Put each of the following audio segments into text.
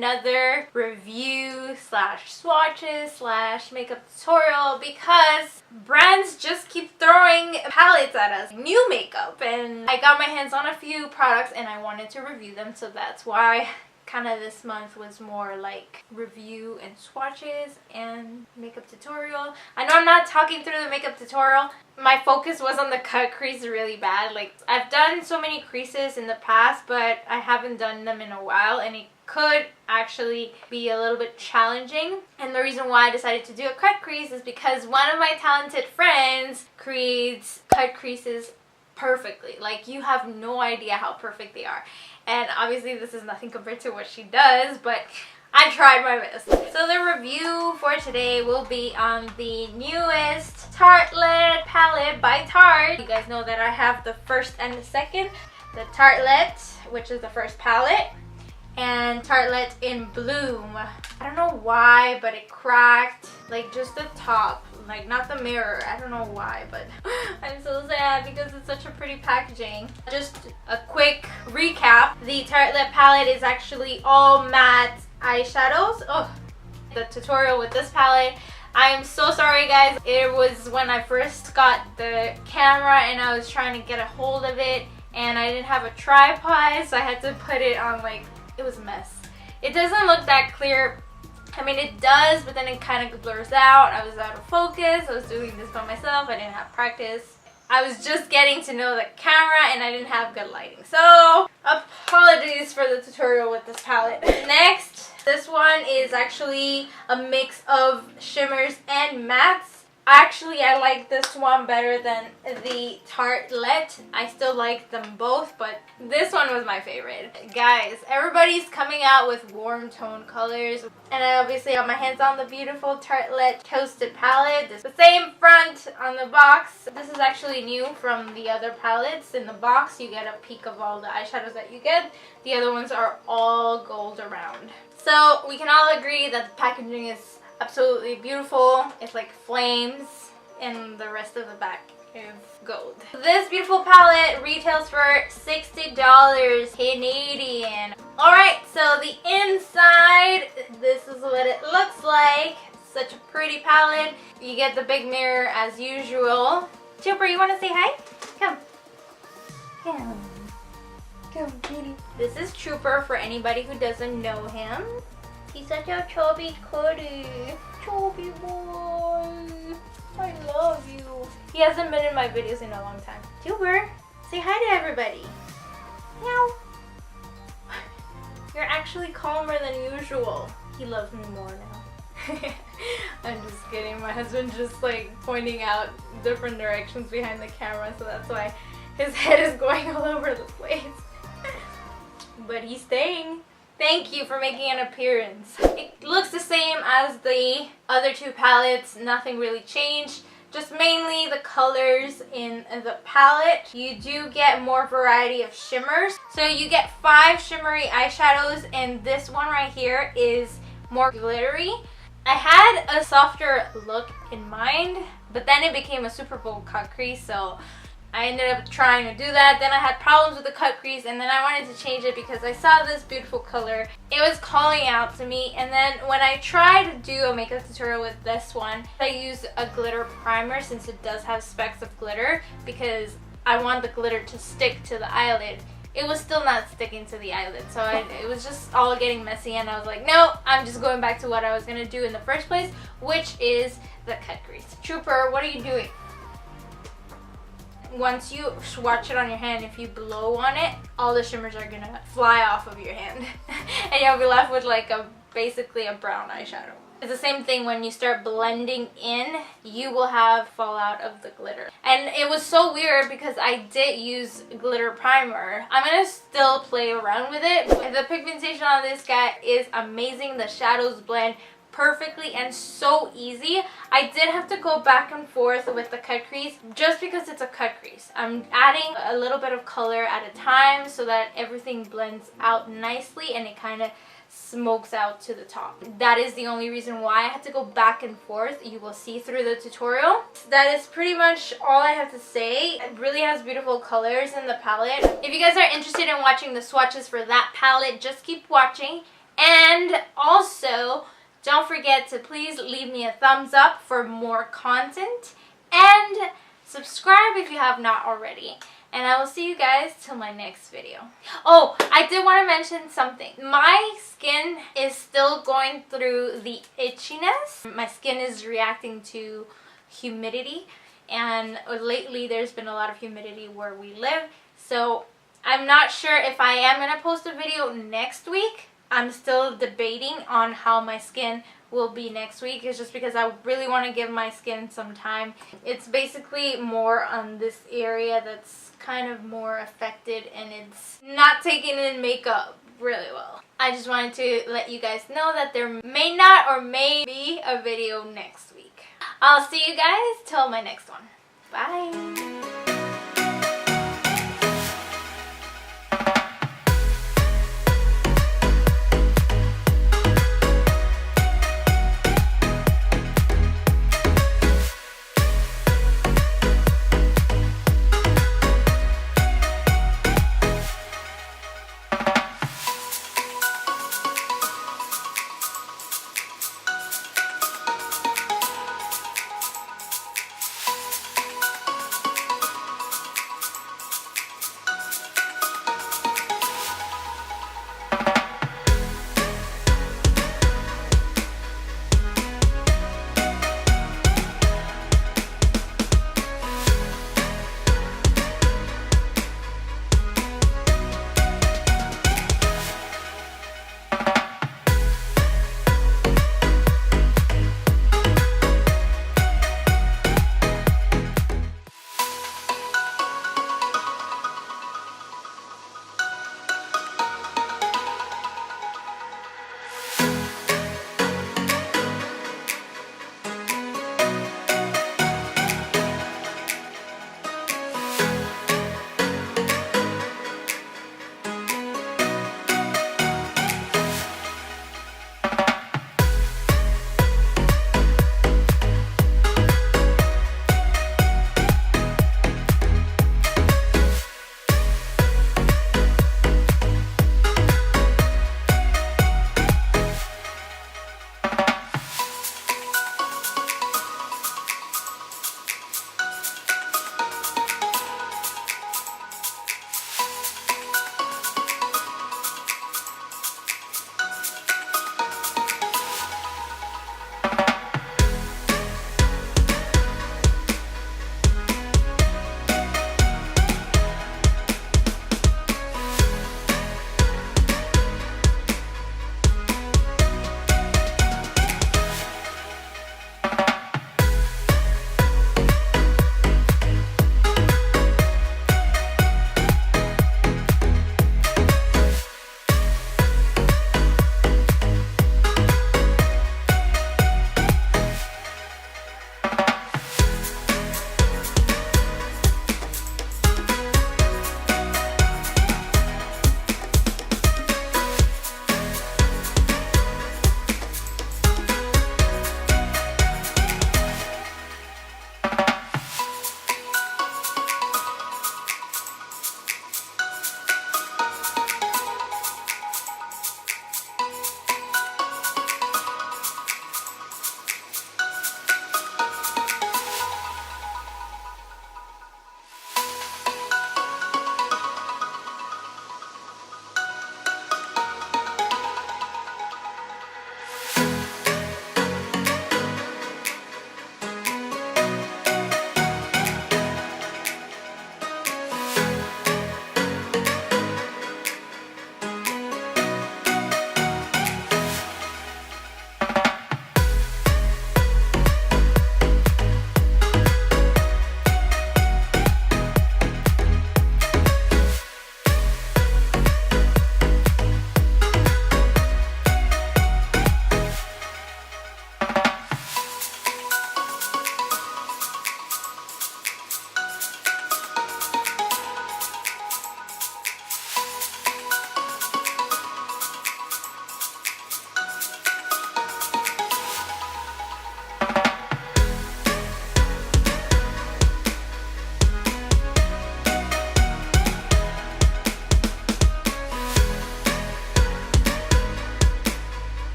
another review slash swatches slash makeup tutorial because brands just keep throwing palettes at us, new makeup, and I got my hands on a few products and I wanted to review them, so that's why kind of this month was more like review and swatches and makeup tutorial. I know I'm not talking through the makeup tutorial. My focus was on the cut crease really bad. Like, I've done so many creases in the past, but I haven't done them in a while, and it could actually be a little bit challenging. And the reason why I decided to do a cut crease is because one of my talented friends creates cut creases perfectly. Like, you have no idea how perfect they are. And obviously this is nothing compared to what she does, but I tried my best. So the review for today will be on the newest Tartelette palette by Tarte. You guys know that I have the first and the second. The Tartelette, which is the first palette, and Tartelette in Bloom. I don't know why, but it cracked, like just the top, like not the mirror. I don't know why, but I'm so sad because it's such a pretty packaging. Just a quick recap. The Tartelette palette is actually all matte eyeshadows. Oh, the tutorial with this palette, I am so sorry guys. It was when I first got the camera and I was trying to get a hold of it and I didn't have a tripod, so I had to put it on, like, it was a mess. It doesn't look that clear. I mean, it does, but then it kind of blurs out. I was out of focus. I was doing this by myself. I didn't have practice. I was just getting to know the camera and I didn't have good lighting. So, apologies for the tutorial with this palette. Next, this one is actually a mix of shimmers and mattes. Actually, I like this one better than the Tartelette. I still like them both, but this one was my favorite. Guys, everybody's coming out with warm tone colors, and I obviously got my hands on the beautiful Tartelette Toasted Palette. It's the same front on the box. This is actually new from the other palettes. In the box, you get a peek of all the eyeshadows that you get. The other ones are all gold around. So we can all agree that the packaging is absolutely beautiful. It's like flames, and the rest of the back is gold. This beautiful palette retails for $60 Canadian. Alright, so the inside, this is what it looks like. Such a pretty palette. You get the big mirror as usual. Chipper, you want to say hi? Come. Come. Come, kitty. This is Trooper for anybody who doesn't know him. He's such a chubby cutie. Chubby boy. I love you. He hasn't been in my videos in a long time. Trooper, say hi to everybody. Meow. You're actually calmer than usual. He loves me more now. I'm just kidding. My husband just like pointing out different directions behind the camera, so that's why his head is going all over the place. But he's staying. Thank you for making an appearance. It looks the same as the other two palettes. Nothing really changed. Just mainly the colors in the palette. You do get more variety of shimmers. So you get 5 shimmery eyeshadows, and this one right here is more glittery. I had a softer look in mind, but then it became a Super Bowl cut crease, so I ended up trying to do that. Then I had problems with the cut crease, and then I wanted to change it because I saw this beautiful color. It was calling out to me, and then when I tried to do a makeup tutorial with this one, I used a glitter primer since it does have specks of glitter because I want the glitter to stick to the eyelid. It was still not sticking to the eyelid, so it was just all getting messy, and I was like, no, I'm just going back to what I was going to do in the first place, which is the cut crease. Trooper, what are you doing? Once you swatch it on your hand, if you blow on it, all the shimmers are gonna fly off of your hand and you'll be left with like basically a brown eyeshadow. It's the same thing when you start blending in, you will have fallout of the glitter. And it was so weird because I did use glitter primer. I'm gonna still play around with it. The pigmentation on this guy is amazing. The shadows blend perfectly and so easy. I did have to go back and forth with the cut crease just because it's a cut crease. I'm adding a little bit of color at a time so that everything blends out nicely and it kind of smokes out to the top. That is the only reason why I had to go back and forth. You will see through the tutorial. That is pretty much all I have to say. It really has beautiful colors in the palette. If you guys are interested in watching the swatches for that palette, just keep watching. And also, don't forget to please leave me a thumbs up for more content. And subscribe if you have not already. And I will see you guys till my next video. Oh, I did want to mention something. My skin is still going through the itchiness. My skin is reacting to humidity. And lately there's been a lot of humidity where we live. So I'm not sure if I am going to post a video next week. I'm still debating on how my skin will be next week. It's just because I really want to give my skin some time. It's basically more on this area that's kind of more affected, and it's not taking in makeup really well. I just wanted to let you guys know that there may not or may be a video next week. I'll see you guys till my next one. Bye!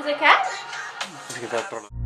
the cat? Es que está otro lado.